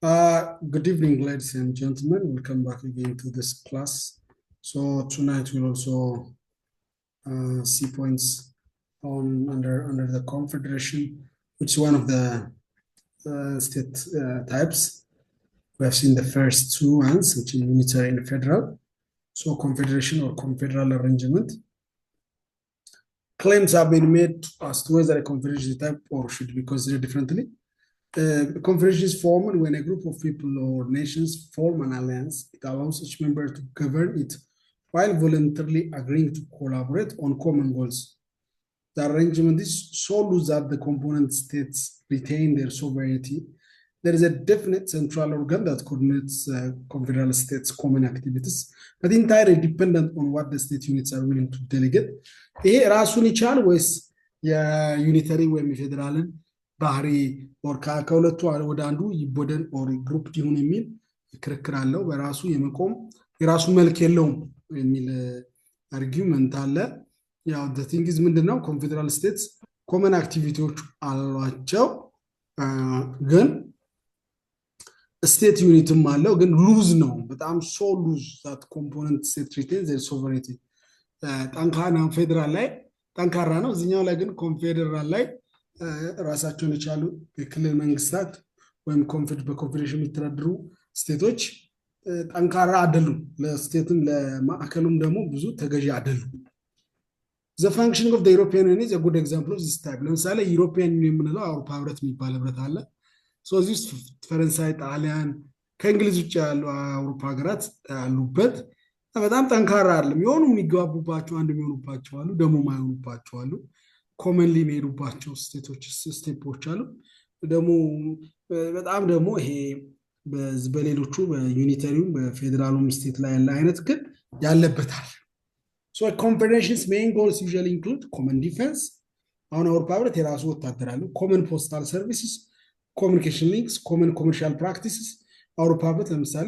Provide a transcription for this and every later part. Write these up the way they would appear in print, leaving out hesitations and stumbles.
Good evening, ladies and gentlemen. Welcome back again to this class. So tonight we'll also see points on under the confederation, which is one of the state types. We have seen the first two ones, which is unitary and federal. So confederation or confederal arrangement. Claims have been made as to whether a confederation type or should be considered differently. Confederation is formed when a group of people or nations form an alliance. It allows each member to govern it while voluntarily agreeing to collaborate on common goals. The arrangement is so loose that the component states retain their sovereignty. There is a definite central organ that coordinates confederal states' common activities, but entirely dependent on what the state units are willing to delegate. ይሄ ራሱን ይቻል ወይስ የዩኒተሪ ወይም የፌዴራልን ባህሪ ኦር ከሁለቱ ወደ አንዱ ይቦደን ኦር ግሩፕ ይሁን የሚል ክርክር አለው። በራሱ የመቆም የራሱ መልክ የለውም የሚል አርጊውመንት አለ። ያው the thing is ምንድነው ኮንፌደራል ስቴትስ ኮመን አክቲቪቲዎች አሏቸው፣ ግን ስቴት ዩኒትም አለው፣ ግን ሉዝ ነው። በጣም ሶ ሉዝ that component state retains their sovereignty። ጠንካራ ፌደራል ላይ ጠንካራ ነው፣ እዚህኛው ላይ ግን ኮንፌደራል ላይ ራሳቸውን የቻሉ የክልል መንግስታት ወይም በኮንፌዴሬሽን የሚተዳደሩ ስቴቶች ጠንካራ አይደሉም። ለስቴትም ለማዕከሉም ደግሞ ብዙ ተገዢ አይደሉም። The functioning of the European Union is a good example of this type። ለምሳሌ ዩሮፒያን ዩኒየን የምንለው አውሮፓ ህብረት የሚባል ህብረት አለ። እዚህ ውስጥ ፈረንሳይ፣ ጣሊያን ከእንግሊዝ ውጭ ያሉ አውሮፓ ሀገራት ያሉበት በጣም ጠንካራ አይደለም። የሆኑ የሚገባቡባቸው አንድ የሚሆኑባቸው አሉ፣ ደግሞ ማይሆኑባቸው አሉ። ኮመንሊ የሚሄዱባቸው ስቴፖች አሉ። ደግሞ በጣም ደግሞ ይሄ በሌሎቹ በዩኒተሪው በፌዴራሉም ስቴት ላይ ያለ አይነት ግን ያለበታል። So a confederation's main goals usually include common defense። አሁን አውሮፓ ህብረት የራሱ ወታደር አለው። common postal services፣ communication links፣ common commercial practices። አውሮፓ ህብረት ለምሳሌ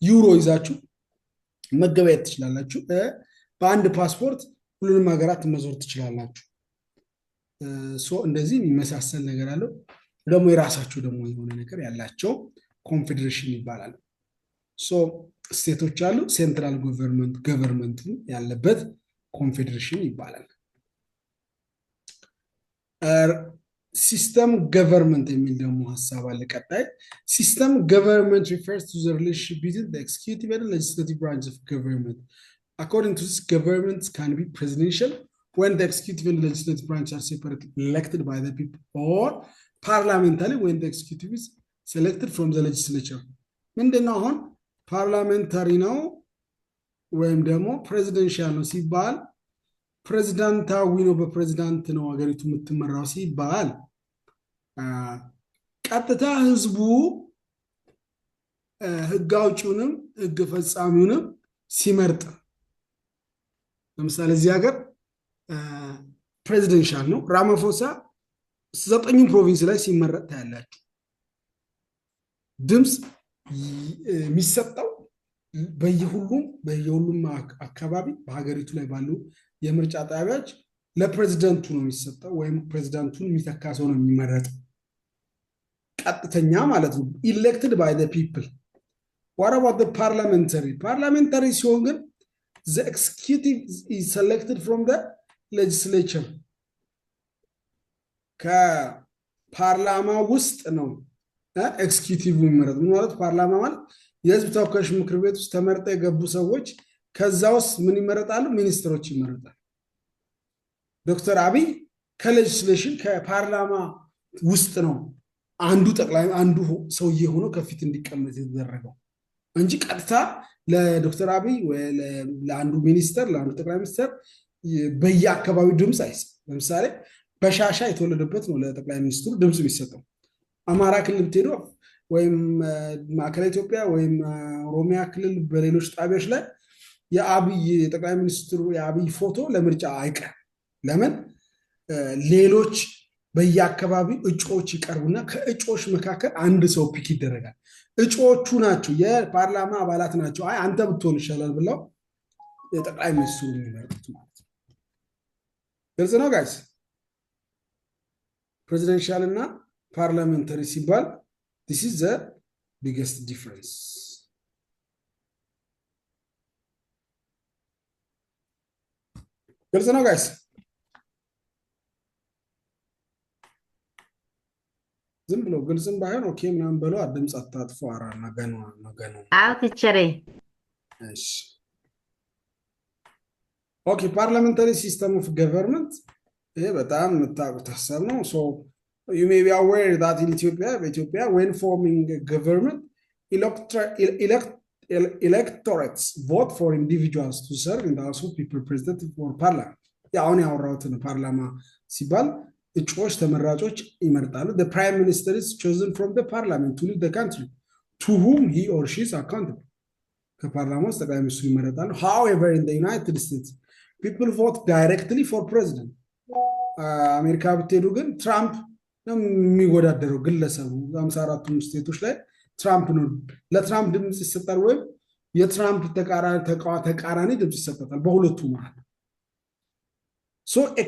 ዩሮ ይዛችሁ መገበያየት ትችላላችሁ። በአንድ ፓስፖርት ሁሉንም ሀገራት መዞር ትችላላችሁ። እንደዚህ የሚመሳሰል ነገር አለው። ደግሞ የራሳቸው ደግሞ የሆነ ነገር ያላቸው ኮንፌዴሬሽን ይባላል። ስቴቶች አሉ፣ ሴንትራል ገቨርንመንቱ ያለበት ኮንፌዴሬሽን ይባላል። ሲስተም ገቨርንመንት የሚል ደግሞ ሀሳብ አለ። ቀጣይ ሲስተም ገቨርንመንት refers to the relationship between the executive and legislative branch of government. According to this, governments can be presidential when the executive and legislative branch are separately elected by the people, or parliamentary when the executive is selected from the legislature። ምንድነው አሁን ፓርላሜንታሪ ነው ወይም ደግሞ ፕሬዚደንሻል ነው ሲባል ፕሬዚዳንታዊ ነው፣ በፕሬዚዳንት ነው ሀገሪቱ የምትመራው ሲባል ቀጥታ ህዝቡ ህግ አውጪውንም ህግ ፈጻሚውንም ሲመርጥ፣ ለምሳሌ እዚህ ሀገር ፕሬዚደንሻል ነው። ራማፎሳ 9 ፕሮቪንስ ላይ ሲመረጥ ታያላችሁ። ድምፅ የሚሰጠው በየሁሉም አካባቢ በሀገሪቱ ላይ ባሉ የምርጫ ጣቢያዎች ለፕሬዚደንቱ ነው የሚሰጠው፣ ወይም ፕሬዚደንቱን የሚተካ ሰው ነው የሚመረጠው፣ ቀጥተኛ ማለት ነው። elected by the people። what about the parliamentary ሲሆን ግን the executive is selected from the legislature። ከፓርላማ ውስጥ ነው ኤክስኪዩቲቭ የሚመረጥ። ማለት ፓርላማ ማለት የህዝብ ተወካዮች ምክር ቤት ውስጥ ተመርጠው የገቡ ሰዎች ከዛ ውስጥ ምን ይመረጣሉ? ሚኒስትሮች ይመረጣሉ። ዶክተር አብይ ከሌጅስሌሽን ከፓርላማ ውስጥ ነው አንዱ ሰውዬ ሆኖ ከፊት እንዲቀመጥ የተደረገው እንጂ ቀጥታ ለዶክተር አብይ ወይ ለአንዱ ሚኒስተር ለአንዱ ጠቅላይ ሚኒስተር በየአካባቢው ድምፅ አይሰጥ። ለምሳሌ በሻሻ የተወለደበት ነው ለጠቅላይ ሚኒስትሩ ድምፅ የሚሰጠው። አማራ ክልል ብትሄዱ ወይም ማዕከላዊ ኢትዮጵያ ወይም ኦሮሚያ ክልል በሌሎች ጣቢያዎች ላይ የአብይ ጠቅላይ ሚኒስትሩ የአብይ ፎቶ ለምርጫ አይቀርም። ለምን? ሌሎች በየአካባቢው እጩዎች ይቀርቡና ከእጩዎች መካከል አንድ ሰው ፒክ ይደረጋል። እጩዎቹ ናቸው የፓርላማ አባላት ናቸው። አይ አንተ ብትሆን ይሻላል ብለው የጠቅላይ ሚኒስትሩ የሚመርጡት ማለት ነው። ግልጽ ነው ጋይስ? ፕሬዚደንሻል እና ፓርላሜንታሪ ሲባል this is the biggest difference? ግልጽ ነው ጋይስ? ዝም ብሎ ግልጽም ባይሆን ኦኬ ምናምን በለው፣ ድምፅ አታጥፎ። አራ ነገኑ ነገኑ ቲቸሬ እሺ ኦኬ። ፓርላሜንታሪ ሲስተም ኦፍ ገቨርንመንት ይሄ በጣም የምታውቁት ሀሳብ ነው። ሶ you may be aware that in Ethiopia, when forming a government, electorates vote for individuals to serve in the House of People representative for parliament. አሁን ያወራሁትን ፓርላማ ሲባል እጩዎች ተመራጮች ይመርጣሉ። the prime minister is chosen from the parliament to lead the country to whom he or she is accountable. ከፓርላማ ውስጥ ጠቅላይ ሚኒስትሩ ይመረጣሉ። however in the United States people vote directly for president. አሜሪካ ብትሄዱ ግን ትራምፕ ነው የሚወዳደረው ግለሰቡ። 54ቱም ስቴቶች ላይ ትራምፕ ነው፣ ለትራምፕ ድምፅ ይሰጣል ወይም የትራምፕ ተቃራኒ ድምፅ ይሰጣል በሁለቱ መሃል። So a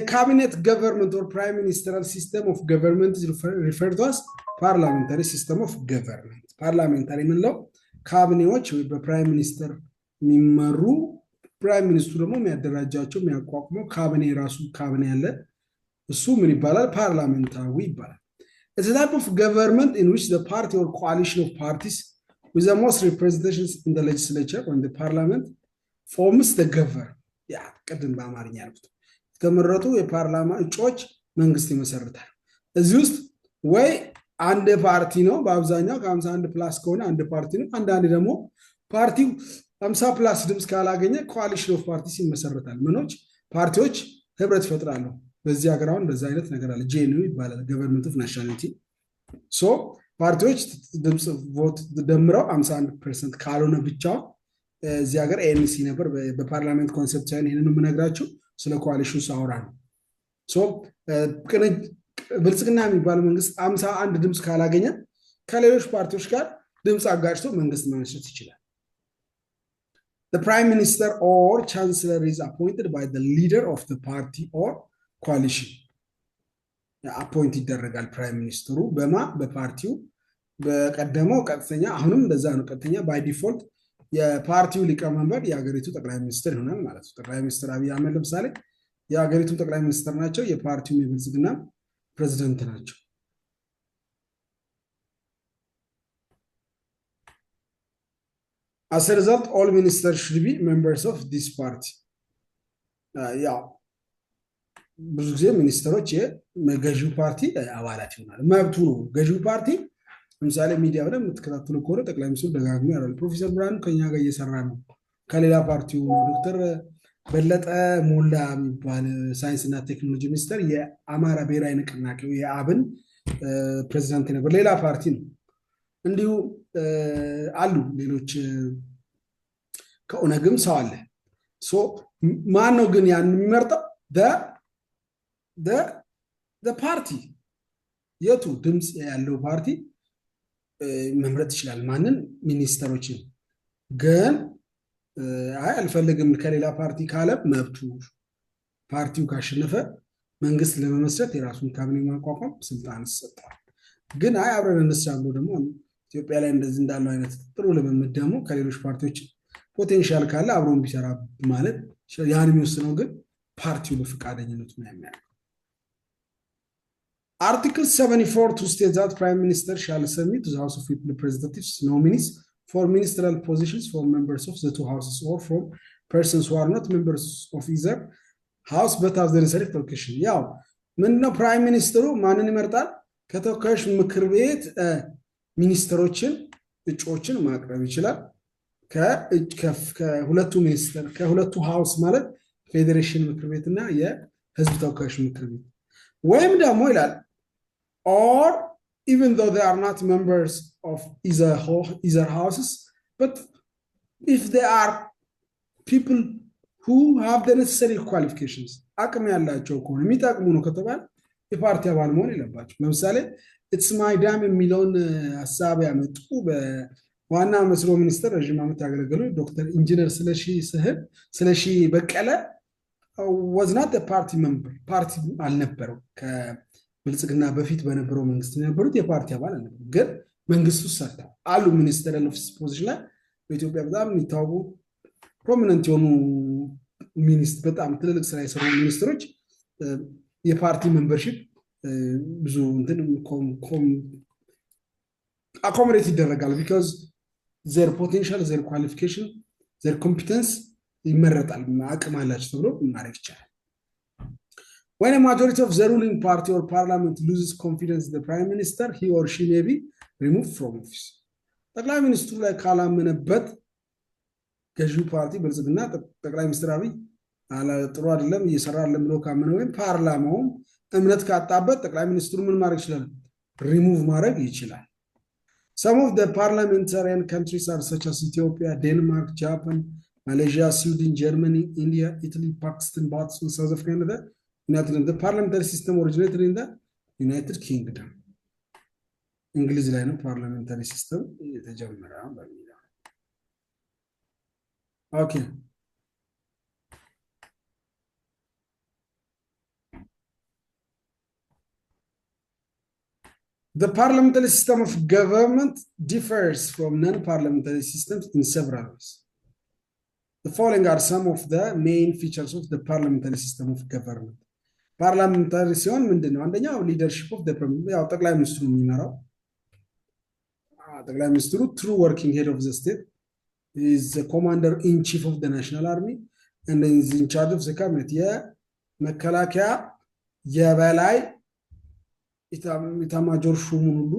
cabinet government or prime ministerial system of government is referred to as parliamentary system of government. ፓርላሜንታሪ የምንለው ካቢኔዎች ወይ በፕራይም ሚኒስተር የሚመሩ፣ ፕራይም ሚኒስትሩ ደግሞ የሚያደራጃቸው የሚያቋቁመው ካቢኔ ራሱ ካቢኔ ያለ እሱ ምን ይባላል? ፓርላሜንታዊ ይባላል። It's a type of government in which the party or coalition of parties with the most representations in the legislature or in the parliament forms the government. ያ ቅድም በአማርኛ ያልኩት የተመረጡ የፓርላማ እጩዎች መንግስት ይመሰርታል። እዚህ ውስጥ ወይ አንድ ፓርቲ ነው፣ በአብዛኛው ከ51 ፕላስ ከሆነ አንድ ፓርቲ ነው። አንዳንድ ደግሞ ፓርቲው 50 ፕላስ ድምፅ ካላገኘ ኮአሊሽን ኦፍ ፓርቲስ ይመሰርታል። ምኖች ፓርቲዎች ህብረት ይፈጥራሉ። በዚህ ሀገር አሁን እንደዛ አይነት ነገር አለ፣ ጄኑ ይባላል፣ ገቨርንመንት ኦፍ ናሽናሊቲ። ሶ ፓርቲዎች ድምፅ ቮት ደምረው 51% ካልሆነ ብቻውን እዚህ ሀገር ኤንሲ ነበር። በፓርላሜንት ኮንሰፕት ሳይሆን ይህንን የምነግራችሁ ስለ ኮአሊሽን ሳወራ ነው። ሶ ብልጽግና የሚባለው መንግስት 51 ድምፅ ካላገኘ ከሌሎች ፓርቲዎች ጋር ድምፅ አጋጭቶ መንግስት መመስረት ይችላል። The prime minister or chancellor is appointed by the leader of the party or coalition. አፖይንት ይደረጋል ፕራይም ሚኒስትሩ በፓርቲው በቀደመው ቀጥተኛ፣ አሁንም እንደዛ ነው። ቀጥተኛ ባይ ዲፎልት የፓርቲው ሊቀመንበር የሀገሪቱ ጠቅላይ ሚኒስትር ይሆናል ማለት ነው። ጠቅላይ ሚኒስትር አብይ አህመድ ለምሳሌ የሀገሪቱ ጠቅላይ ሚኒስትር ናቸው፣ የፓርቲው የብልጽግና ፕሬዚደንት ናቸው። As a result, all ministers should be members of this party. ያው ብዙ ጊዜ ሚኒስትሮች የገዢው ፓርቲ አባላት ይሆናል፣ መብቱ ነው። ገዢው ፓርቲ ለምሳሌ ሚዲያ ብለን የምትከታተሉ ከሆነ ጠቅላይ ሚኒስትሩ ደጋግሞ ያሉ ፕሮፌሰር ብርሃኑ ከኛ ጋር እየሰራ ነው፣ ከሌላ ፓርቲው ዶክተር በለጠ ሞላ የሚባል ሳይንስና ቴክኖሎጂ ሚኒስተር የአማራ ብሔራዊ ንቅናቄው የአብን ፕሬዚዳንት ነበር፣ ሌላ ፓርቲ ነው። እንዲሁ አሉ ሌሎች፣ ከኦነግም ሰው አለ። ማን ነው ግን ያን የሚመርጠው? ፓርቲ የቱ ድምፅ ያለው ፓርቲ መምረጥ ይችላል ማንን? ሚኒስተሮችን። ግን አይ አልፈልግም ከሌላ ፓርቲ ካለ መብቱ፣ ፓርቲው ካሸነፈ መንግስት ለመመስረት የራሱን ካቢኔ ማቋቋም ስልጣን ይሰጣል። ግን አይ አብረን እንስራ ብሎ ደግሞ ኢትዮጵያ ላይ እንደዚህ እንዳለው አይነት ጥሩ ልምምድ ደግሞ ከሌሎች ፓርቲዎች ፖቴንሻል ካለ አብሮን ቢሰራ ማለት ያን የሚወስነው ግን ፓርቲው በፈቃደኝነቱ ነው የሚያደርገው። Article 74 to state that Prime Minister shall submit to the House of People Representatives nominees for ministerial positions from members of the two houses or from persons who are not members of either house but have the necessary qualification. ያው ምንድነው ፕራይም ሚኒስትሩ ማንን ይመርጣል? ከተወካዮች ምክር ቤት ሚኒስትሮችን እጩዎችን ማቅረብ ይችላል። ከሁለቱ ሚኒስትር ከሁለቱ ሃውስ ማለት ፌዴሬሽን ምክር ቤትና የህዝብ ተወካዮች ምክር ቤት ወይም ደግሞ ይላል or even though they are not members of either houses but if they are people who have the necessary qualifications አቅም ያላቸው ከሆነ የሚጠቅሙ ነው ከተባለ የፓርቲ አባል መሆን የለባቸው። ለምሳሌ ኢትስ ማይ ዳም የሚለውን ሀሳብ ያመጡ በዋና መስኖ ሚኒስትር ረዥም ዓመት ያገለገሉ ዶክተር ኢንጂነር ስለሺ በቀለ was not a party member። ፓርቲ አልነበረው። ከብልጽግና በፊት በነበረው መንግስት የነበሩት የፓርቲ አባል አልነበሩ። ግን መንግስቱ ሰርተው አሉ ሚኒስተሪያል ኦፊስ ፖዚሽን ላይ በኢትዮጵያ በጣም የሚታወቁ ፕሮሚነንት የሆኑ በጣም ትልልቅ ስራ የሰሩ ሚኒስትሮች የፓርቲ ሜምበርሺፕ ብዙ እንትን አኮሞዴት ይደረጋል ቢካዝ ዘር ፖቴንሻል ዘር ኳሊፊኬሽን ዘር ኮምፒተንስ ይመረጣል አቅም አላቸው ተብሎ ማድረግ ይቻላል። When a majority of the ruling party or parliament loses confidence in the prime minister, he or she may be removed from office. ጠቅላይ ሚኒስትሩ ላይ ካላመነበት ገዢው ፓርቲ ብልጽግና ጠቅላይ ሚኒስትር አብይ ጥሩ አይደለም እየሰራ አይደለም ብሎ ካመነ ወይም ፓርላማውም እምነት ካጣበት ጠቅላይ ሚኒስትሩ ምን ማድረግ ይችላል? ሪሙቭ ማድረግ ይችላል። Some of the parliamentarian countries are such as Ethiopia, Denmark, Japan, Malaysia, Sweden, Germany, India, Italy, Pakistan, Botswana, South Africa. The parliamentary system originated in the United Kingdom. English line of parliamentary system. Okay. The parliamentary system of government differs from non-parliamentary systems in several ways. The following are some of the main features of the parliamentary system of government. ፓርላሜንታሪ ሲሆን ምንድነው? አንደኛው ሊደርሺፕ ኦፍ ያው ጠቅላይ ሚኒስትሩ የሚመራው ጠቅላይ ሚኒስትሩ ትሩ ወርኪንግ ሄድ ኦፍ ዘ ስቴት ኢዝ ዘ ኮማንደር ኢን ቺፍ ኦፍ ዘ ናሽናል አርሚ ኤንድ ኢዝ ኢን ቻርጅ ኦፍ ዘ ካቢኔት የመከላከያ የበላይ ኢታማጆር ሹሙን ሁሉ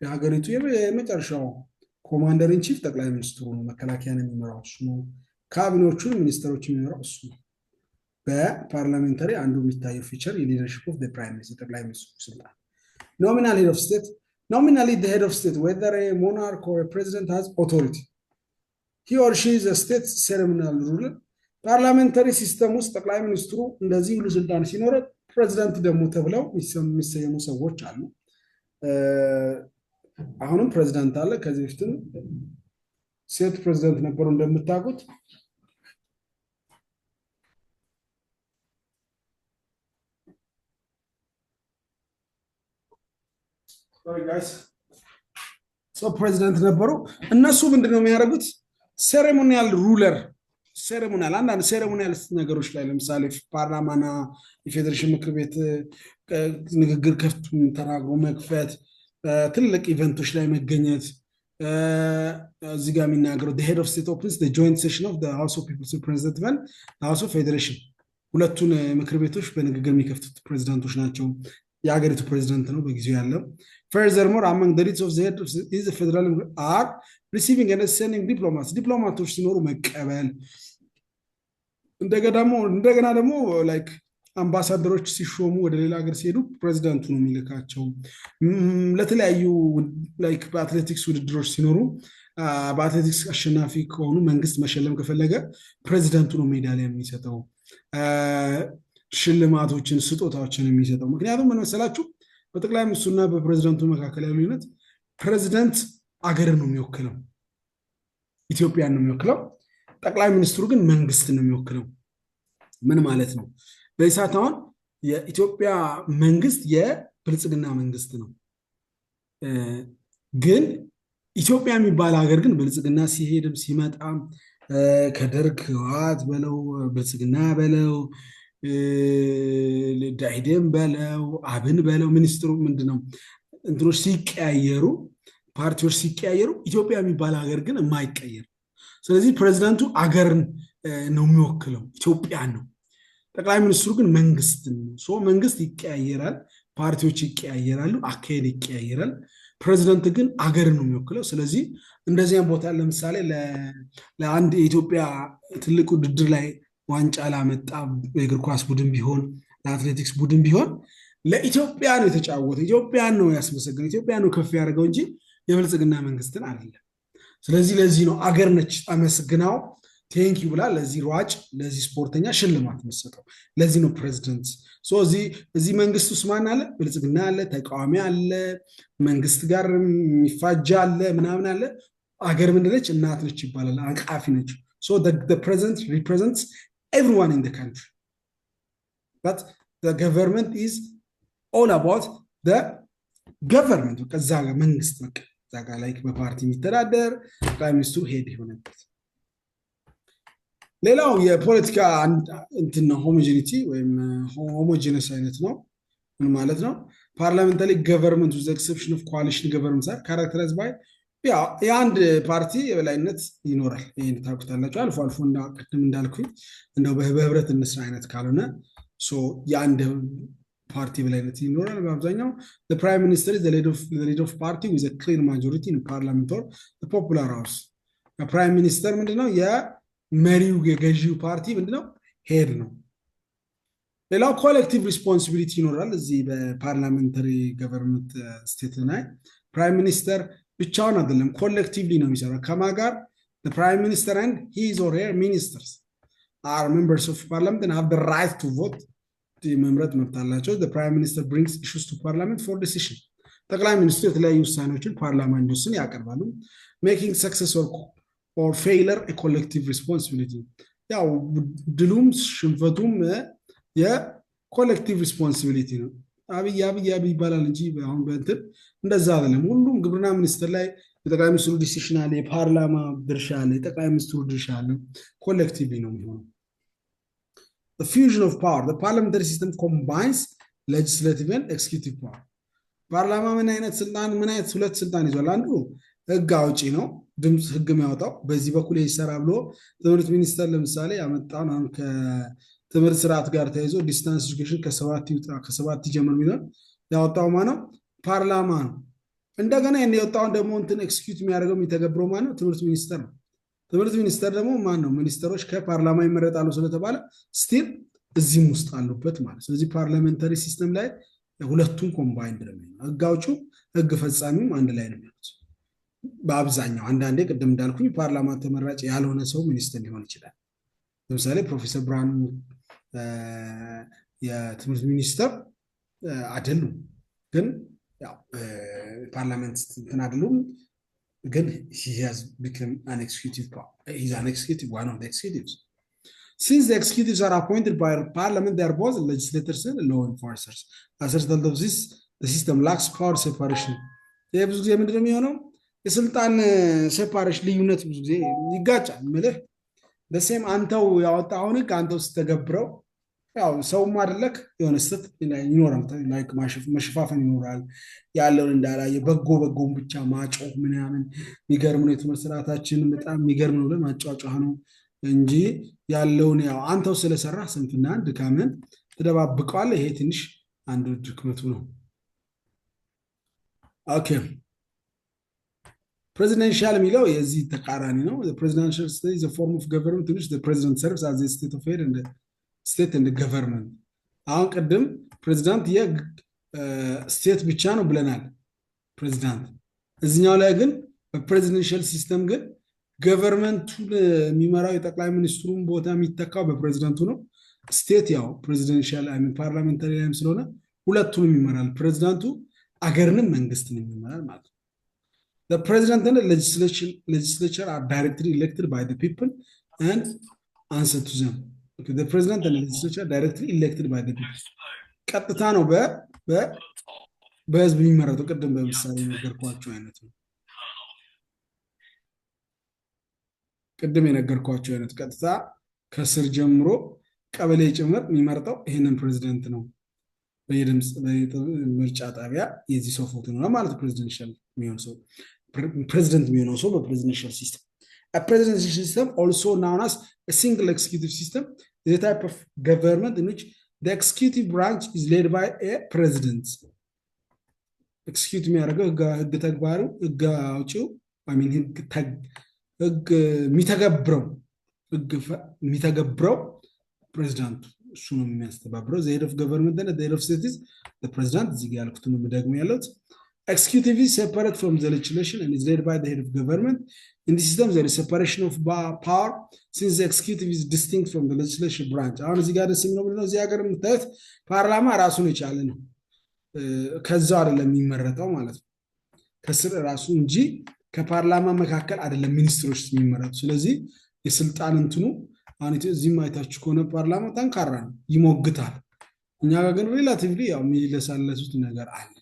የሀገሪቱ የመጨረሻው ኮማንደር ኢን ቺፍ ጠቅላይ ሚኒስትሩ ነው። መከላከያን የሚመራው እሱ ነው። ካቢኔዎቹን ሚኒስትሮችን የሚመራው እሱ ነው። በፓርላሜንታሪ አንዱ የሚታየው ፊቸር የሊደርሺፕ ኦፍ ዘ ፕራይም ሚኒስተር ጠቅላይ ሚኒስትሩ ስልጣን። ኖሚናል ሄድ ኦፍ ስቴት nominally the head of state whether a monarch or a president has authority he or she is a state ceremonial ruler. ፓርላሜንታሪ ሲስተም ውስጥ ጠቅላይ ሚኒስትሩ እንደዚህ ሁሉ ስልጣን ሲኖረው ፕሬዚዳንት ደግሞ ተብለው የሚሰየሙ ሰዎች አሉ። አሁንም ፕሬዚዳንት አለ። ከዚህ በፊትም ሴት ፕሬዚዳንት ነበሩ እንደምታውቁት። Sorry guys. So president ነበሩ። እነሱ ምንድነው የሚያደርጉት? ሴሬሞኒያል ሩለር ሴሬሞኒያል አንዳንድ ሴሬሞኒያል ነገሮች ላይ ለምሳሌ ፓርላማና የፌዴሬሽን ምክር ቤት ንግግር ከፍቶ ተናግሮ መክፈት፣ ትልቅ ኢቨንቶች ላይ መገኘት፣ እዚህ ጋር የሚናገረው the head of state opens the joint session of the house of people's representatives the house of federation ሁለቱን ምክር ቤቶች በንግግር የሚከፍቱት ፕሬዝዳንቶች ናቸው። የሀገሪቱ ፕሬዝዳንት ነው በጊዜው ያለው። Furthermore, among the deeds of the head is the federal are receiving and sending diplomats. ዲፕሎማቶች ሲኖሩ መቀበል፣ እንደገና ደግሞ ላይክ አምባሳደሮች ሲሾሙ ወደ ሌላ ሀገር ሲሄዱ ፕሬዝዳንቱ ነው የሚልካቸው። ለተለያዩ ላይክ በአትሌቲክስ ውድድሮች ሲኖሩ በአትሌቲክስ አሸናፊ ከሆኑ መንግስት መሸለም ከፈለገ ፕሬዝዳንቱ ነው ሜዳሊያ የሚሰጠው፣ ሽልማቶችን ስጦታዎችን የሚሰጠው። ምክንያቱም ምን መሰላችሁ? በጠቅላይ ሚኒስትሩና በፕሬዝዳንቱ መካከል ያለው ልዩነት ፕሬዝዳንት አገርን ነው የሚወክለው፣ ኢትዮጵያን ነው የሚወክለው። ጠቅላይ ሚኒስትሩ ግን መንግስት ነው የሚወክለው። ምን ማለት ነው? በዚህ ሰዓት አሁን የኢትዮጵያ መንግስት የብልጽግና መንግስት ነው። ግን ኢትዮጵያ የሚባል ሀገር ግን ብልጽግና ሲሄድም ሲመጣም ከደርግ ህወሓት በለው ብልጽግና በለው ዳይደም በለው አብን በለው ሚኒስትሩ ምንድነው እንትኖች ሲቀያየሩ ፓርቲዎች ሲቀያየሩ ኢትዮጵያ የሚባል ሀገር ግን የማይቀየር። ስለዚህ ፕሬዝዳንቱ አገርን ነው የሚወክለው፣ ኢትዮጵያን ነው። ጠቅላይ ሚኒስትሩ ግን መንግስት ነው። ሶ መንግስት ይቀያየራል፣ ፓርቲዎች ይቀያየራሉ፣ አካሄድ ይቀያየራል። ፕሬዝዳንት ግን አገርን ነው የሚወክለው። ስለዚህ እንደዚያም ቦታ ለምሳሌ ለአንድ የኢትዮጵያ ትልቅ ውድድር ላይ ዋንጫ ላመጣ የእግር ኳስ ቡድን ቢሆን ለአትሌቲክስ ቡድን ቢሆን ለኢትዮጵያ ነው የተጫወተ፣ ኢትዮጵያን ነው ያስመሰገነው፣ ኢትዮጵያን ነው ከፍ ያደርገው እንጂ የብልጽግና መንግስትን አይደለም። ስለዚህ ለዚህ ነው አገር ነች አመስግናው ቴንክ ዩ ብላ ለዚህ ሯጭ ለዚህ ስፖርተኛ ሽልማት መስጠው። ለዚህ ነው ፕሬዝዳንት። ሶ እዚህ መንግስት ውስጥ ማን አለ? ብልጽግና አለ፣ ተቃዋሚ አለ፣ መንግስት ጋር የሚፋጃ አለ፣ ምናምን አለ። አገር ምንድን ነች? እናት ነች ይባላል፣ አቃፊ ነች። So the president represents everyone in the country, but the government is all about the government. ከዛ መንግስት በቃ አጠቃላይ በፓርቲ የሚተዳደር ጠቅላይ ሚኒስትሩ ሄድ የሆነበት። ሌላው የፖለቲካ እንትን ነው ሆሞጂኒቲ ወይም ሆሞጂነስ አይነት ነው። ምን ማለት ነው? ፓርላሜንታሪ ገቨርንመንት ዊዝ ኤክሰፕሽን ኦፍ ኮአሊሽን ገቨርንመንት አር ካራክተራይዝ ባይ የአንድ ፓርቲ የበላይነት ይኖራል። ይህን ታውቁታላችሁ። አልፎ አልፎ ቅድም እንዳልኩኝ እንደው በህብረት እንስራ አይነት ካልሆነ የአንድ ፓርቲ የበላይነት ይኖራል። በአብዛኛው ፕራይም ሚኒስትር ሊድ ኦፍ ፓርቲ ዊዝ ክሊር ማጆሪቲ ኢን ፓርላሜንት ኦር ፖፑላር ሃውስ። ፕራይም ሚኒስተር ምንድነው? የመሪው የገዢው ፓርቲ ምንድነው? ሄድ ነው። ሌላው ኮሌክቲቭ ሪስፖንሲቢሊቲ ይኖራል። እዚህ በፓርላሜንታሪ ገቨርንመንት ስቴት ላይ ፕራይም ሚኒስተር ብቻውን አይደለም፣ ኮሌክቲቭሊ ነው የሚሰራው። ከማ ጋር? ፕራይም ሚኒስተር ኤንድ ሂዝ ኦር ሄር ሚኒስተርስ አር ሜምበርስ ኦፍ ፓርላሜንት ኤንድ ሃቭ ዘ ራይት ቱ ቮት። መምረጥ መብት አላቸው። ፕራይም ሚኒስተር ብሪንግስ ኢሹስ ቱ ፓርላሜንት ፎር ዲሲሽን። ጠቅላይ ሚኒስትሩ የተለያዩ ውሳኔዎችን ፓርላማ እንዲወስን ያቀርባሉ። ሜኪንግ ሰክሰስ ኦር ፌይለር ኮሌክቲቭ ሪስፖንሲቢሊቲ። ያው ድሉም ሽንፈቱም የኮሌክቲቭ ሪስፖንሲቢሊቲ ነው። አብይ ይባላል እንጂ አሁን በእንትን እንደዛ አይደለም። ሁሉም ግብርና ሚኒስትር ላይ የጠቅላይ ሚኒስትሩ ዲሲሽን አለ፣ የፓርላማ ድርሻ አለ፣ የጠቅላይ ሚኒስትሩ ድርሻ አለ። ኮሌክቲቭ ነው የሚሆነው። The fusion of power. The parliamentary system combines legislative and executive power. ፓርላማ ምን አይነት ሁለት ስልጣን ይዟል? አንዱ ህግ አውጪ ነው፣ ድምፅ ህግ የሚያወጣው በዚህ በኩል ይሰራ ብሎ ትምህርት ሚኒስተር ለምሳሌ ያመጣውን አሁን ከትምህርት ስርዓት ጋር ተያይዞ ዲስታንስ ኤጁኬሽን ከሰባት ጀምር የሚለው ያወጣው ማነው? ፓርላማ ነው። እንደገና የወጣውን ደግሞ እንትን ኤክስኪዩት የሚያደርገው የሚተገብረው ማነው? ትምህርት ሚኒስተር ነው። ትምህርት ሚኒስተር ደግሞ ማን ነው? ሚኒስተሮች ከፓርላማ ይመረጣሉ ስለተባለ ስቲል እዚህም ውስጥ አሉበት ማለት። ስለዚህ ፓርላሜንታሪ ሲስተም ላይ ሁለቱም ኮምባይንድ ነው። ህግ አውጪው ህግ ፈጻሚም አንድ ላይ ነው የሚሆኑት በአብዛኛው። አንዳንዴ ቅድም እንዳልኩኝ ፓርላማ ተመራጭ ያልሆነ ሰው ሚኒስተር ሊሆን ይችላል። ለምሳሌ ፕሮፌሰር ብርሃኑ የትምህርት ሚኒስተር አይደሉም፣ ግን ያው ፓርላሜንት እንትን አይደሉም፣ ግን he has become an executive power. He's an executive, one of the executives. Since the executives are appointed by parliament, they are both legislators and law enforcers. As a result of this, the system lacks power separation. ብዙ ጊዜ ምንድን ነው የሚሆነው? የስልጣን ሴፓሬሽን ልዩነት ብዙ ጊዜ ይጋጫል። ምልህ በሴም አንተው ያወጣውን ህግ አንተው ስተገብረው ያው ሰውም አይደለክ የሆነ ስህተት ይኖራል። ላይክ መሸፋፈን ይኖራል። ያለውን እንዳላየ በጎውን ብቻ ማጮህ ምናምን የሚገርም ነው። የትምህርት ስርዓታችን በጣም የሚገርም ነው። ማጫጫህ ነው እንጂ ያለውን ያው አንተው ስለሰራ ስንፍና ድካምን ትደባብቀዋለህ። ይሄ ትንሽ አንዱ ድክመቱ ነው። ኦኬ ፕሬዚደንሻል የሚለው የዚህ ተቃራኒ ነው። ፕሬዚደንሻል ስቴት ዘ ፎርም ኦፍ ገቨርንመንት which the president serves as a state of head and ስቴት እንደ ገቨርንመንት። አሁን ቅድም ፕሬዚዳንት የስቴት ብቻ ነው ብለናል ፕሬዚዳንት። እዚኛው ላይ ግን በፕሬዚደንሻል ሲስተም ግን ገቨርንመንቱን የሚመራው የጠቅላይ ሚኒስትሩን ቦታ የሚተካው በፕሬዚዳንቱ ነው። ስቴት ያው ፕሬዚደንሻል ፓርላሜንታሪ ስለሆነ ሁለቱንም ይመራል። ፕሬዚዳንቱ አገርንም መንግስትንም ይመራል ማለት ነው። The president and the legislature are directly elected by the people and answer to them. Okay, the president and the legislature are directly elected by the people. ቀጥታ ነው በህዝብ የሚመረጡ። ቅድም በምሳሌ የነገርኳቸው አይነት ነው። ቀጥታ ከስር ጀምሮ ቀበሌ ጭምር የሚመርጠው ይህንን ፕሬዚደንት ነው። በየድምፅ ምርጫ ጣቢያ የዚህ ሰው ፎቶ ነው ማለት ፕሬዚደንሻል የሚሆን ሰው ፕሬዚደንት የሚሆነው ሰው በፕሬዚደንሻል ሲስተም። A presidential system, also known as a single executive system, is a type of government in which the executive branch is led by a president. Execute የሚያደርገው ህግ ተግባሩ ህግ አውጪው ህግ የሚተገብረው ፕሬዚዳንቱ እሱ ነው የሚያስተባብረው። the head of government and the head of state is the president። እዚህ ጋር ያልኩት ነው ደግሞ ያለው executive is separate from the legislation and is led by the head of government. In this system there is separation of power since the executive is distinct from the legislative branch. አሁን እዚህ ጋር ደስ የሚለው ነው እዚህ ሀገር የምታዩት ፓርላማ ራሱን የቻለ ነው። ከዛው አይደለም የሚመረጠው ማለት ነው። ከስር ራሱ እንጂ ከፓርላማ መካከል አይደለም ሚኒስትሮች የሚመረጡ። ስለዚህ የስልጣን እንትኑ አሁን እዚህ ማይታችሁ ከሆነ ፓርላማ ጠንካራ ነው፣ ይሞግታል። እኛ ጋር ግን ሪላቲቭሊ ያው የሚለሳለሱት ነገር አለ።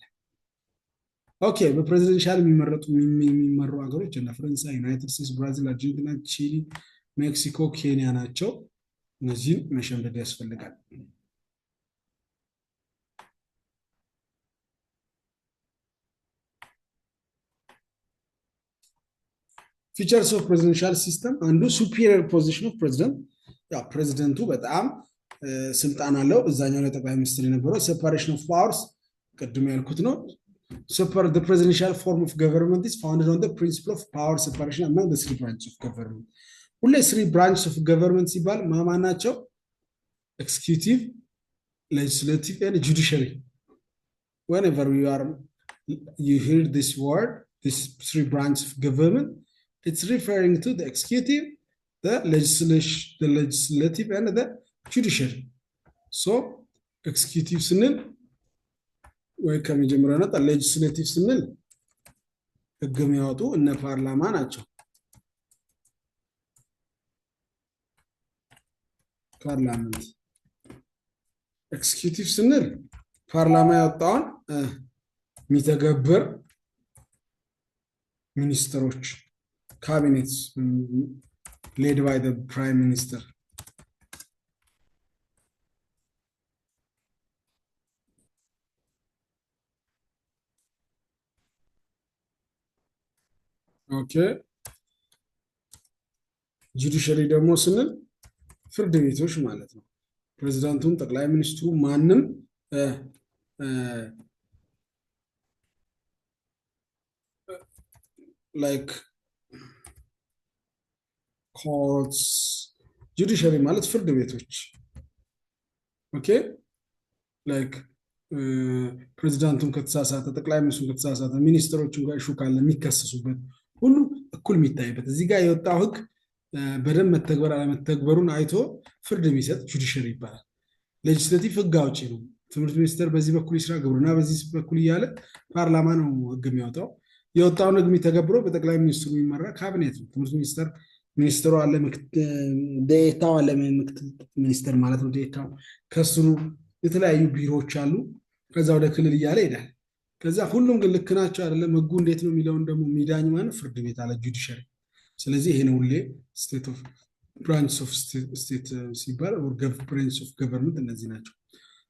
ኦኬ በፕሬዚደንሻል የሚመሩ ሀገሮች እነ ፈረንሳይ፣ ዩናይትድ ስቴትስ፣ ብራዚል፣ አርጀንቲና፣ ቺሊ፣ ሜክሲኮ፣ ኬንያ ናቸው። እነዚህን መሸምደድ ያስፈልጋል። ፊቸርስ ኦፍ ፕሬዚደንሻል ሲስተም አንዱ ሱፒሪየር ፖዚሽን ኦፍ ፕሬዚደንት፣ ያው ፕሬዚደንቱ በጣም ስልጣን አለው። እዛኛው ላይ ጠቅላይ ሚኒስትር የነበረው ሴፓሬሽን ኦፍ ፓወርስ ቅድም ያልኩት ነው። the presidential form of government is founded on the principle of power separation among the three branches of government. ሁሌ three branches of government ሲባል ማማን ናቸው? ኤክስኪዩቲቭ፣ ሌጅስሌቲቭ and judiciary. Whenever you hear this word, this three branches of government, it's referring to the executive, the legislative and the judiciary. So executive ስንል ወይ ከመጀመሪያው ነው። ሌጅስሌቲቭ ስንል ህግ የሚያወጡ እነ ፓርላማ ናቸው። ፓርላመንት። ኤክስኪዩቲቭ ስንል ፓርላማ ያወጣውን የሚተገብር ሚኒስትሮች፣ ካቢኔትስ ሌድ ባይ ዘ ፕራይም ሚኒስተር። ኦኬ ጁዲሽሪ ደግሞ ስንል ፍርድ ቤቶች ማለት ነው። ፕሬዚዳንቱን፣ ጠቅላይ ሚኒስትሩ፣ ማንም ላይክ ኮርትስ። ጁዲሽሪ ማለት ፍርድ ቤቶች። ኦኬ ላይክ ፕሬዚዳንቱን ከተሳሳተ፣ ጠቅላይ ሚኒስትሩን ከተሳሳተ፣ ሚኒስትሮችን ጋር ኢሹ ካለ የሚከሰሱበት ሁሉ እኩል የሚታይበት እዚህ ጋር የወጣው ህግ በደንብ መተግበር አለመተግበሩን አይቶ ፍርድ የሚሰጥ ጁዲሽሪ ይባላል። ሌጅስሌቲቭ ህግ አውጪ ነው። ትምህርት ሚኒስቴር በዚህ በኩል ይስራ፣ ግብርና በዚህ በኩል እያለ ፓርላማ ነው ህግ የሚያወጣው። የወጣውን ህግ የሚተገብረው በጠቅላይ ሚኒስትሩ የሚመራ ካቢኔት ነው። ትምህርት ሚኒስቴር ሚኒስትሩ አለ፣ ዴኤታው አለ፣ ምክትል ሚኒስትር ማለት ነው ዴኤታው። ከስሩ የተለያዩ ቢሮዎች አሉ። ከዛ ወደ ክልል እያለ ይሄዳል። ከዛ ሁሉም ግን ልክ ናቸው አይደለም፣ ህጉ እንዴት ነው የሚለውን ደግሞ የሚዳኝ ማለት ፍርድ ቤት አለ፣ ጁዲሽሪ። ስለዚህ ይሄ ነው ሁሌ ስቴት ኦፍ ብራንች ኦፍ ስቴት ሲባል ብራንች ኦፍ ገቨርንመንት እነዚህ ናቸው።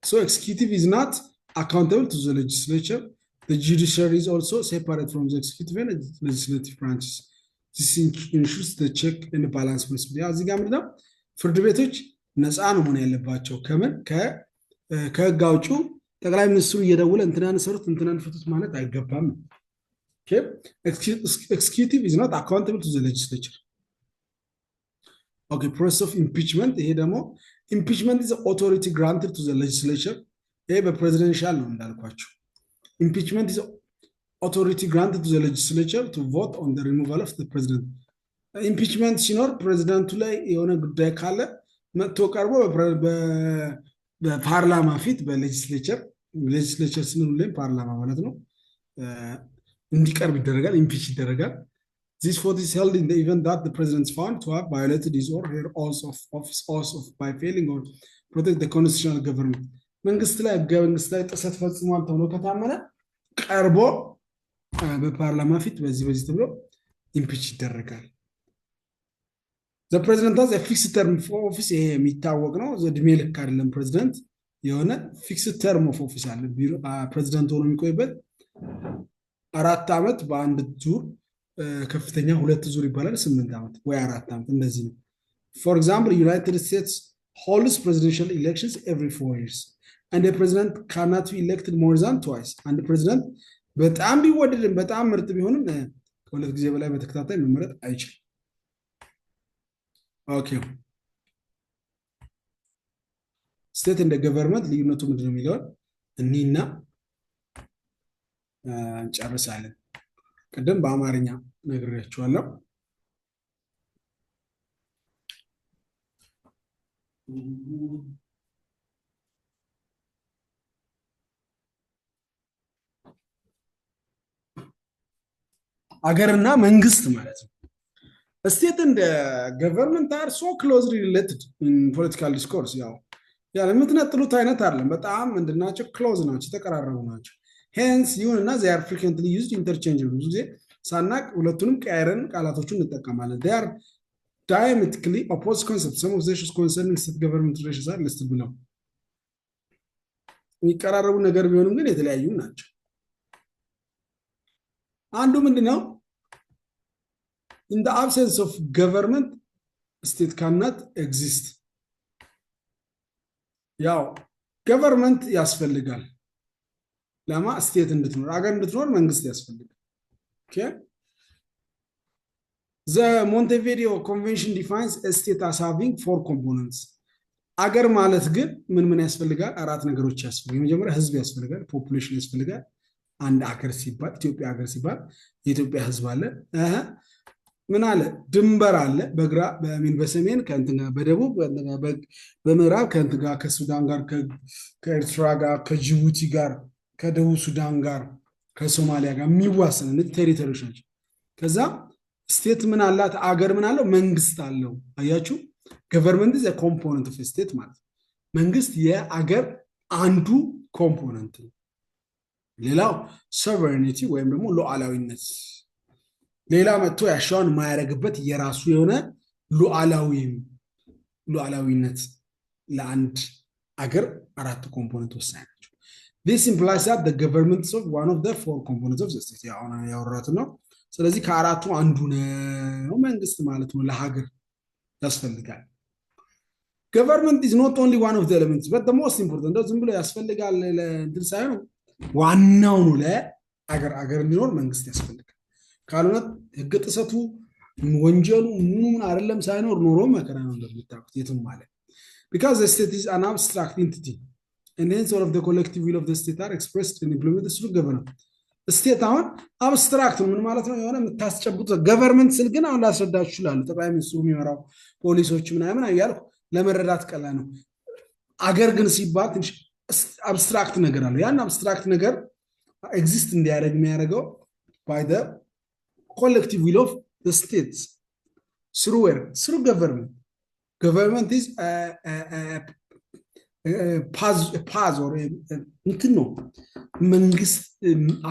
ሶ ኤክስኪዩቲቭ ኢዝ ናት አካውንታብል ቱ ዘ ሌጅስሌቸር። The judiciary is also separate from the executive and legislative branches. This ensures the check and balance principle. ያው እዚህ ጋር ምንድነው ፍርድ ቤቶች ነፃ ነው መሆን ያለባቸው ከምን ከህግ አውጪው ጠቅላይ ሚኒስትሩ እየደወለ እንትናን ሰሩት እንትናን ፍቱት ማለት አይገባም። ኦኬ ኤክስኪዩቲቭ is not accountable to the legislature. ኦኬ process of impeachment። ይሄ ደግሞ impeachment is authority granted to the legislature። ይሄ በፕሬዚደንሻል ነው እንዳልኳቸው። Impeachment is authority granted to the legislature to vote on the removal of the president. Impeachment ሲኖር ፕሬዚዳንቱ ላይ የሆነ ጉዳይ ካለ መጥቶ ቀርቦ በፓርላማ ፊት በሌጅስሌቸር ስንል ፓርላማ ማለት ነው እንዲቀርብ ይደረጋል፣ ኢምፒች ይደረጋል። This vote is held in the event that the president is found to have violated his or her oath of office by failing or protect the constitutional government. መንግስት ላይ ህገ መንግስት ላይ ጥሰት ፈጽሟል ተብሎ ከታመነ ቀርቦ በፓርላማ ፊት በዚህ ተብሎ ኢምፒች ይደረጋል። The president has a fixed term of office። ይሄ የሚታወቅ ነው። እድሜ ልክ አይደለም። ፕሬዚዳንት የሆነ ፊክስድ ተርም ኦፍ ኦፊስ አለ። ፕሬዚዳንት ሆኖ የሚቆይበት 4 ዓመት፣ በአንድ ዙር ከፍተኛ 2 ዙር ይባላል 8 ዓመት ወይ 4 ዓመት እንደዚህ ነው። For example, United States holds presidential elections every 4 years. And the president cannot be elected more than twice. And the president በጣም ቢወደድም በጣም ምርጥ ቢሆንም ከሁለት ጊዜ በላይ በተከታታይ መመረጥ አይችልም። ኦኬ ስቴት እንደ ገቨርንመንት ልዩነቱ ምንድነው የሚለውን እኒና እንጨርሳለን። ቅድም በአማርኛ ነግሬያችኋለሁ። አገርና መንግስት ማለት ነው። ስቴት እንደ ገቨርንመንት አር ሶ ክሎዝሊ ሪሌትድ ኢን ፖለቲካል ዲስኮርስ። ያው ለምትነጥሉት አይነት አይደለም። በጣም ምንድናቸው? ክሎዝ ናቸው፣ ተቀራረቡ ናቸው። ሄንስ ይሁንና they are frequently used interchangeably ብዙ ጊዜ ሳናቅ ሁለቱንም ቀያይረን ቃላቶቹን እንጠቀማለን they are diametrically opposed concepts some of the issues concerning state government relations are listed below የሚቀራረቡ ነገር ቢሆንም ግን የተለያዩ ናቸው አንዱ ምንድነው in the absence of government state cannot exist ያው government ያስፈልጋል ለማ ስቴት እንድትኖር አገር እንድትኖር መንግስት ያስፈልጋል okay the Montevideo Convention defines a state as having four components አገር ማለት ግን ምን ያስፈልጋል አራት ነገሮች ያስፈልጋል የመጀመሪያ ህዝብ ያስፈልጋል ፖፑሌሽን ያስፈልጋል አንድ አገር ሲባል ኢትዮጵያ አገር ሲባል የኢትዮጵያ ህዝብ አለ ምን አለ ድንበር አለ በግራ በሚን በሰሜን ከእንትና በደቡብ በምዕራብ ከእንትና ከሱዳን ጋር ከኤርትራ ጋር ከጅቡቲ ጋር ከደቡብ ሱዳን ጋር ከሶማሊያ ጋር የሚዋሰን ቴሪቶሪዎች ናቸው ከዛ ስቴት ምን አላት አገር ምን አለው መንግስት አለው አያችሁ government is a component of a state ማለት መንግስት የአገር አንዱ ኮምፖነንት ነው ሌላው sovereignty ወይም ደግሞ ሉዓላዊነት ሌላ መጥቶ ያሻውን ማያረግበት የራሱ የሆነ ሉዓላዊነት ለአንድ አገር አራት ኮምፖነንት ወሳኝ ናቸው this implies that the government is one of the four components of the state ያወራሁት ነው ስለዚህ ከአራቱ አንዱ ነው መንግስት ማለት ነው ለሀገር ያስፈልጋል government is not only one of the elements but the most important ዝም ብሎ ያስፈልጋል ለእንትን ሳይሆን ዋናው ነው ለአገር እንዲኖር መንግስት ያስፈልጋል ካልሆነ ህግ ጥሰቱ ወንጀሉ ምንም አይደለም ሳይኖር ኖሮ መከራ ነው እንደምታውቁት የትም ማለት because the state is an abstract entity and hence all of the collective will of the state are expressed and implemented through government state አሁን abstract ምን ማለት ነው የሆነ የምታስጨብጡት government ስል ግን አሁን ላስረዳችሁ ይችላል ጠቅላይ ሚኒስትሩ የሚመራው ፖሊሶች ምናምን ያያልኩ ለመረዳት ቀላል ነው አገር ግን ሲባል ትንሽ abstract ነገር አለ ያን abstract ነገር exist እንዲያደርግ የሚያደርገው by the collective will of the states through government is a path or እንትን ነው መንግስት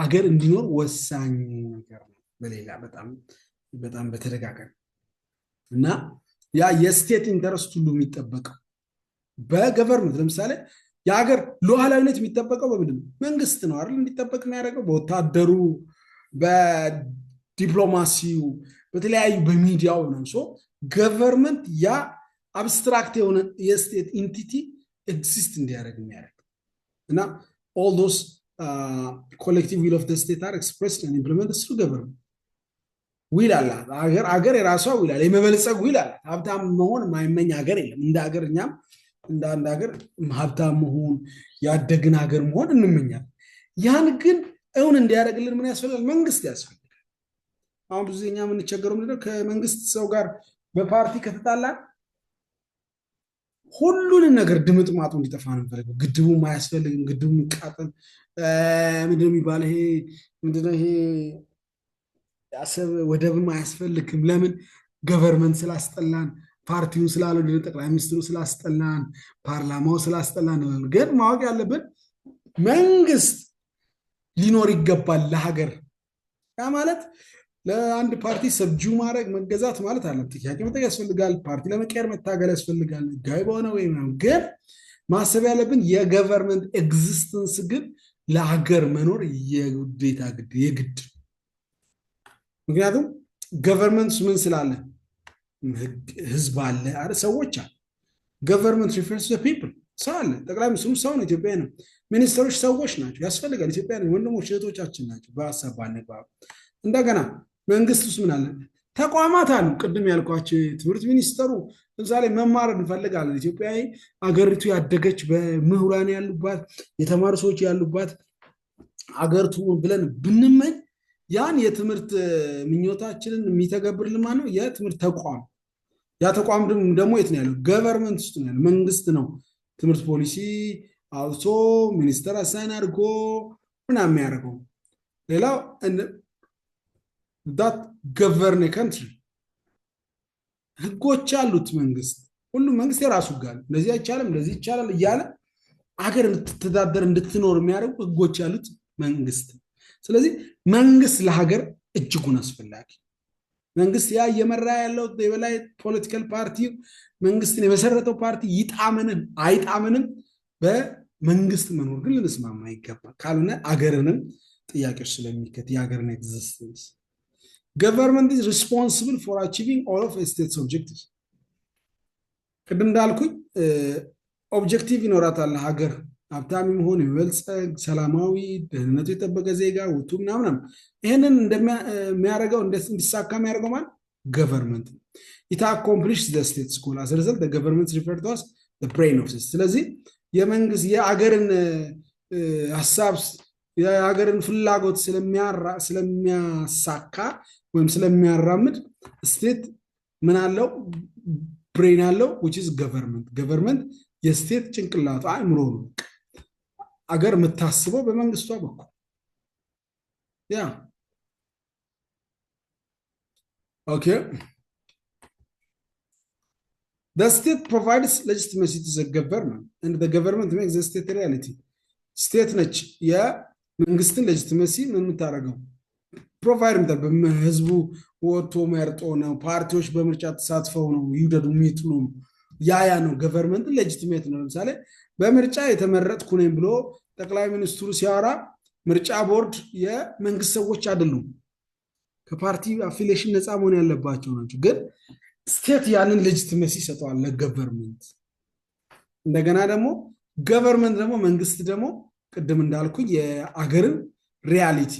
አገር እንዲኖር ወሳኝ ነገር ነው በሌላ በጣም በተደጋጋሚ እና ያ የስቴት ኢንተረስት ሁሉ የሚጠበቀው በገቨርንመንት ለምሳሌ የሀገር ሉዓላዊነት የሚጠበቀው በምንድን ነው መንግስት ነው አይደል እንዲጠበቅ የሚያደርገው በወታደሩ በዲፕሎማሲው በተለያዩ በሚዲያው ነው ገቨርንመንት ያ አብስትራክት የሆነ የስቴት ኢንቲቲ ኤግዚስት እንዲያደርግ የሚያደርግ እና all those collective will of the state are expressed and implemented through government will አላት አገር የራሷ will አለ የመበልጸግ will አለ ሀብታም መሆን ማይመኝ ሀገር የለም እንደ ሀገር እኛም እንደ አንድ ሀገር ሀብታም መሆን ያደግን ሀገር መሆን እንመኛለን ያን ግን እውን እንዲያደርግልን ምን ያስፈልጋል መንግስት ያስፈልጋል አሁን ብዙኛ ምን ቸገረው ምንድነው ከመንግስት ሰው ጋር በፓርቲ ከተጣላ ሁሉን ነገር ድምጥማጡ እንዲጠፋ ነው ፈልገው ግድቡ ማያስፈልግም ግድቡ ይቃጠል ምንድነው የሚባለው ይሄ አሰብ ወደብ ማያስፈልግም ለምን ገቨርንመንት ስላስጠላን ፓርቲውን ስላልወደደ ጠቅላይ ሚኒስትሩ ስላስጠላን ፓርላማው ስላስጠላን ግን ማወቅ ያለብን መንግስት ሊኖር ይገባል ለሀገር ያ ማለት ለአንድ ፓርቲ ሰብጁ ማድረግ መገዛት ማለት አለ ጥያቄ መጠየቅ ያስፈልጋል ፓርቲ ለመቀየር መታገል ያስፈልጋል ጋይ በሆነ ወይ ነው ግን ማሰብ ያለብን የገቨርንመንት ኤግዚስተንስ ግን ለሀገር መኖር የግድ ምክንያቱም ገቨርንመንት ምን ስላለ ህዝብ አለ አይደል ሰዎች አለ ገቨርንመንት refers to the people ሰው አለ ጠቅላይ ሚኒስትሩ ሰው ነው ኢትዮጵያ ነው ሚኒስትሮች ሰዎች ናቸው ያስፈልጋል ኢትዮጵያ ወንድሞች እህቶቻችን ናቸው በሐሳብ ባነባብ እንደገና መንግስቱስ ምን አለ ተቋማት አሉ ቅድም ያልኳቸው ትምህርት ሚኒስተሩ ለምሳሌ መማር እንፈልጋለን ኢትዮጵያዊ አገሪቱ ያደገች በምህራን ያሉባት የተማሩ ሰዎች ያሉባት አገርቱ ብለን ብንመኝ ያን የትምህርት ምኞታችንን የሚተገብርልን ማን ነው የትምህርት ተቋም ያ ተቋም ደግሞ የት ነው ያለው ገቨርንመንት ውስጥ ነው ያለው መንግስት ነው ትምህርት ፖሊሲ አውቶ ሚኒስተር አሳይን አድርጎ ምናምን ያደርገው ሌላው that govern a country ህጎች አሉት መንግስት ሁሉም መንግስት የራሱ ጋር እንደዚህ አይቻልም እንደዚህ ይቻላል እያለ አገር እንድትተዳደር እንድትኖር የሚያደርጉ ህጎች አሉት መንግስት። ስለዚህ መንግስት ለሀገር እጅጉን አስፈላጊ መንግስት ያ እየመራ ያለው የበላይ ፖለቲካል ፓርቲ መንግስትን የመሰረተው ፓርቲ ይጣመንም አይጣመንም በመንግስት መኖር ግን ልንስማማ ይገባል። ካልሆነ አገርንም ጥያቄዎች ስለሚከት የሀገርን ኤግዚስተንስ ገቨርንመንት ኢዝ ሪስፖንሲብል ፎር አቺቪንግ ኦል ኦፍ ስቴትስ ኦብጀክቲቭስ። ቅድም እንዳልኩኝ ኦብጀክቲቭ ይኖራታል ሀገር ሀብታም መሆን የሚበልጸግ ሰላማዊ ደህንነቱ የጠበቀ ዜጋ ውጡ ምናምን ይሄንን እንደሚያደርገው እንዲሳካ የሚያደርገው ማለት ገቨርንመንት ኢት አኮምፕሊሽ ዘ ስቴትስ ጎል አስ ሪዘልት ዘ ገቨርንመንት ሪፈርድ ቱ አስ ዘ ብሬን ኦፍ ስቴት። ስለዚህ የመንግስት የአገርን ሀሳብ የሀገርን ፍላጎት ስለሚያሳካ ወይም ስለሚያራምድ ስቴት ምን አለው ብሬን አለው which is government ገቨርንመንት የስቴት ጭንቅላቱ አእምሮ ነው። አገር የምታስበው በመንግስቷ በኩል ያ ኦኬ the state provides legitimacy to the government and the government makes the state a reality state ነች የመንግስትን ሌጂቲሜሲ ምን የምታደርገው ፕሮቫይድ በህዝቡ ወጥቶ መርጦ ነው ፓርቲዎች በምርጫ ተሳትፈው ነው ይውደዱ የሚጥሉ ያ ነው ገቨርንመንት ሌጂቲሜት ነው። ለምሳሌ በምርጫ የተመረጥኩ ነኝ ብሎ ጠቅላይ ሚኒስትሩ ሲያወራ ምርጫ ቦርድ የመንግስት ሰዎች አይደሉም ከፓርቲ አፊሊዬሽን ነፃ መሆን ያለባቸው ናቸው። ግን ስቴት ያንን ሌጂቲሜሲ ሰጥቷል ለገቨርንመንት። እንደገና ደግሞ ገቨርንመንት ደግሞ መንግስት ደግሞ ቅድም እንዳልኩ የአገርን ሪያሊቲ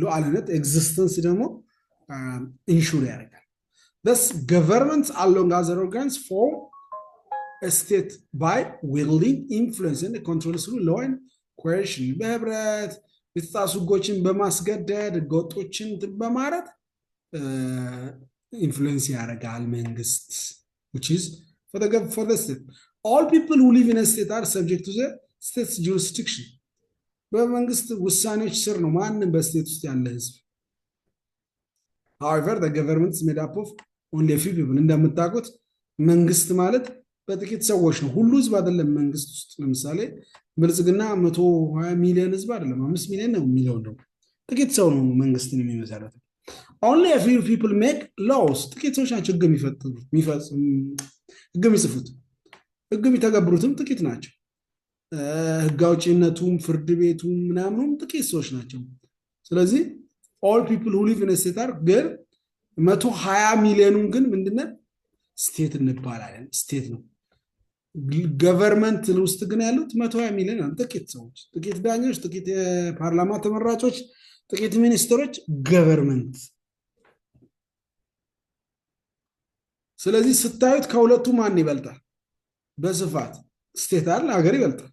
ሉዓላዊነት ኤግዚስተንስ ደግሞ ኢንሹር ያደርጋል። Thus, governments along other organs form a state by wielding influence and control through law and coercion. በህብረት የተጣሱ ህጎችን በማስገደድ ህገወጦችን በማረት ኢንፍሉዌንስ ያደርጋል መንግስት which is for the state. All people who live in a state are subject to the state's jurisdiction. በመንግስት ውሳኔዎች ስር ነው ማንም በስቴት ውስጥ ያለ ህዝብ። However, the government is made up of only a few people. እንደምታውቁት መንግስት ማለት በጥቂት ሰዎች ነው። ሁሉ ህዝብ አይደለም መንግስት ውስጥ። ለምሳሌ ብልጽግና 120 ሚሊዮን ህዝብ አይደለም 5 ሚሊዮን ነው የሚለው ነው። ጥቂት ሰው ነው መንግስትን የሚመሰረተው። Only a few people make laws. ጥቂት ሰዎች ናቸው ህግ የሚፈጥሩት ህግ የሚጽፉት ህግ የሚተገብሩትም ጥቂት ናቸው። ህግ አውጪነቱም ፍርድ ቤቱም ምናምኑም ጥቂት ሰዎች ናቸው። ስለዚህ all people who live in a state are ግን 120 ሚሊዮኑን ግን ምንድነው ስቴት እንባላለን። ስቴት ነው። ገቨርንመንት ውስጥ ግን ያሉት 120 ሚሊዮን ነው። ጥቂት ሰዎች፣ ጥቂት ዳኞች፣ ጥቂት የፓርላማ ተመራጮች፣ ጥቂት ሚኒስትሮች ገቨርንመንት። ስለዚህ ስታዩት ከሁለቱ ማን ይበልጣል? በስፋት ስቴት አለ ሀገር ይበልጣል።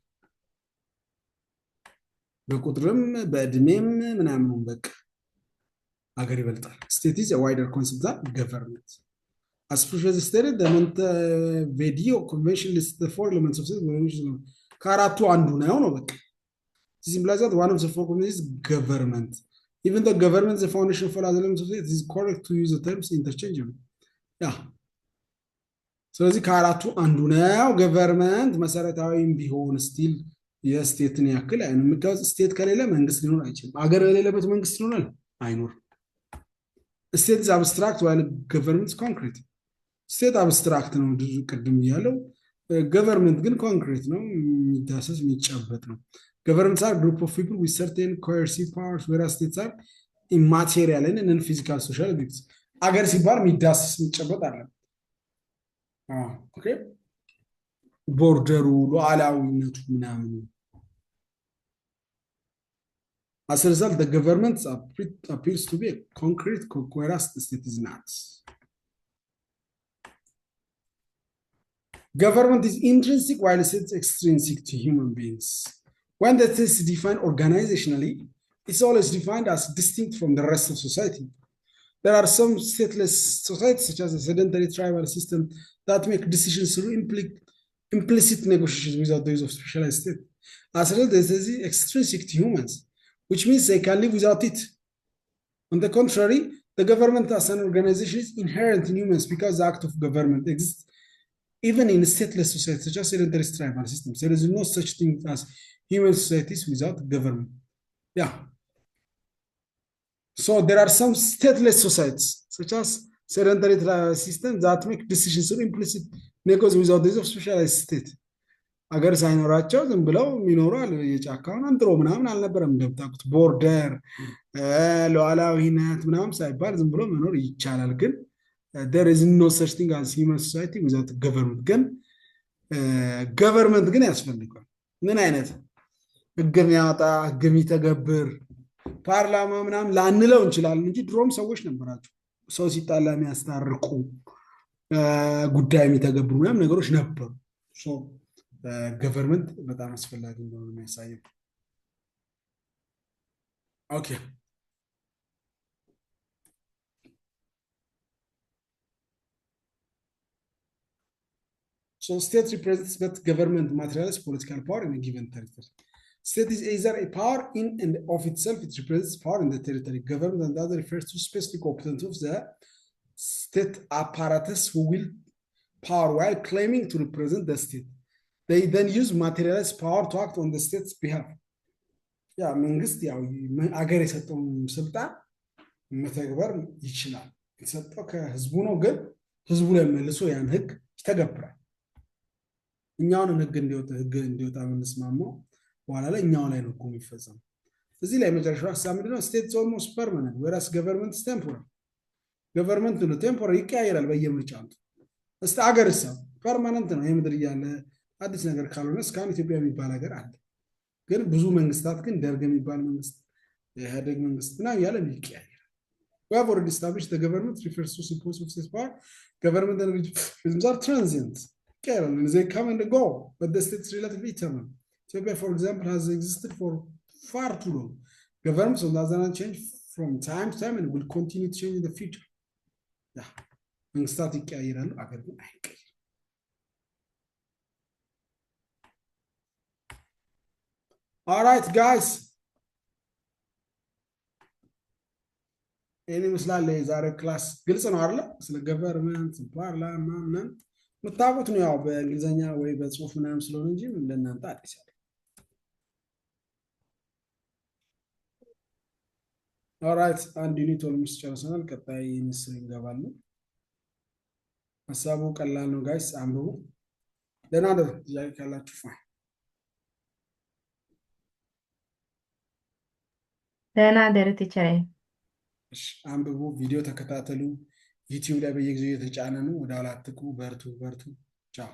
በቁጥርም በእድሜም ምናምን በቃ ሀገር ይበልጣል። ስቴት is a wider concept than government. As previously stated, the Montevideo Convention lists the four elements of state. ከአራቱ አንዱ ነው በቃ። This implies that one of the four components is government. Even though government is the foundation for other elements of state, it is correct to use the terms interchangeably. ያ ስለዚህ ከአራቱ አንዱ ነው ገቨርንመንት። መሰረታዊም ቢሆን ስቲል የስቴትን ያክል ምክንያቱም ስቴት ከሌለ መንግስት ሊኖር አይችልም። አገር የሌለበት መንግስት ይኖራል? አይኖርም። ስቴት is abstract while government is concrete. ስቴት አብስትራክት ነው ቅድም ያለው፣ ገቨርንመንት ግን ኮንክሪት ነው፣ የሚዳሰስ የሚጨበጥ ነው። governments are group of people with certain coercive powers, whereas states are immaterial and non-physical social objects. አገር ሲባል የሚዳሰስ የሚጨበጥ አለ። ኦኬ ቦርደሩ ሉዓላዊነቱ ምናምን። As a result, the government appears to be a concrete, whereas the state is not. Government is intrinsic while it is extrinsic to human beings. When the state is defined organizationally, it's always defined as distinct from the rest of society. There are some stateless societies, such as a sedentary tribal system, that make decisions through implicit negotiations without the use of specialized state. As a result, this is extrinsic to humans, which means they can live without it. On the contrary, the government as an organization is inherent in humans because the act of government exists even in stateless societies, such as sedentary tribal systems. There is no such thing as human societies without government. Yeah. So there are some stateless societies, such as sedentary systems that make decisions through implicit negos without the use of specialized state. አገር ሳይኖራቸው ዝም ብለው የሚኖሩ አለ። የጫካውን አንጥሮ ምናምን አልነበረም። እንደምታውቁት ቦርደር ሉዓላዊነት ምናምን ሳይባል ዝም ብሎ መኖር ይቻላል። ግን there is no such thing as human society without government። ግን ገቨርንመንት ግን ያስፈልጋል። ምን አይነት ህግ የሚያወጣ ህግ የሚተገብር ፓርላማ ምናምን ላንለው እንችላለን እንጂ ድሮም ሰዎች ነበራቸው። ሰው ሲጣላ የሚያስታርቁ ጉዳይ የሚተገብሩ ምናምን ነገሮች ነበሩ። ገቨርንመንት በጣም አስፈላጊ እንደሆነ የሚያሳየው። ኦኬ So state represents that government materializes political power in a given territory. State is either a power in and of itself, it represents power in the territory. Government and other refers to specific components of the state apparatus who will power while claiming to represent the state. They then use materialized power to act on the state's behalf. ያ መንግስት ያው አገር የሰጠውን ስልጣን መተግበር ይችላል። የተሰጠው ከህዝቡ ነው፣ ግን ህዝቡ ላይ መልሶ ያን ህግ ይተገብራል። እኛውን ህግ እንዲወጣ የምንስማማው በኋላ ላይ እኛው ላይ ነው የሚፈጸመው። እዚህ ላይ መጨረሻው ሀሳብ ምንድነው? ስቴትስ ኦልሞስት ፐርማነንት ወራስ ገቨርንመንት ቴምፖራሪ። ገቨርንመንት ነው ቴምፖራሪ ይቀያየራል በየምርጫው። እስቲ አገርሳ ፐርማነንት ነው። የምድር እያለ አዲስ ነገር ካልሆነ እስካሁን ኢትዮጵያ የሚባል ሀገር አለ። ግን ብዙ መንግስታት ግን ደርግ የሚባል መንግስት የኢህአዴግ መንግስት ምናምን ያለ ይቀያየራል። We have already established the government refers to simple of state power. Government and regimes are transient. They come and go, but the state is relatively eternal. Ethiopia, for example, has existed for far too long. Governments on the other hand change from time to time and will continue to change in the future. Yeah. መንግስታት ይቀያየራሉ፣ አገር ግን አይቀየርም። All right, guys. ይህን ይመስላል የዛሬ ክላስ። ግልጽ ነው አይደለ? ስለ ገቨርንመንት ፓርላማ ምናምን የምታውቁት ነው፣ ያው በእንግሊዝኛ ወይ በጽሁፍ ምናምን ስለሆነ እንጂ ለእናንተ አዲስ ያለ። ኦራይት፣ አንድ ዩኒት ኦልሞስት ጨርሰናል። ቀጣይ ምስል እንገባለን። ሀሳቡ ቀላል ነው ጋይስ፣ አንብቡ። ደህና ደሩ። ጥያቄ ካላችሁ ፋይን። ደህና ደሩ ቲቸር። አንብቡ፣ ቪዲዮ ተከታተሉ። ዩቲዩብ ላይ በየጊዜው የተጫነ ነው። ወደ ኋላ አትቅሩ። በርቱ በርቱ። ቻው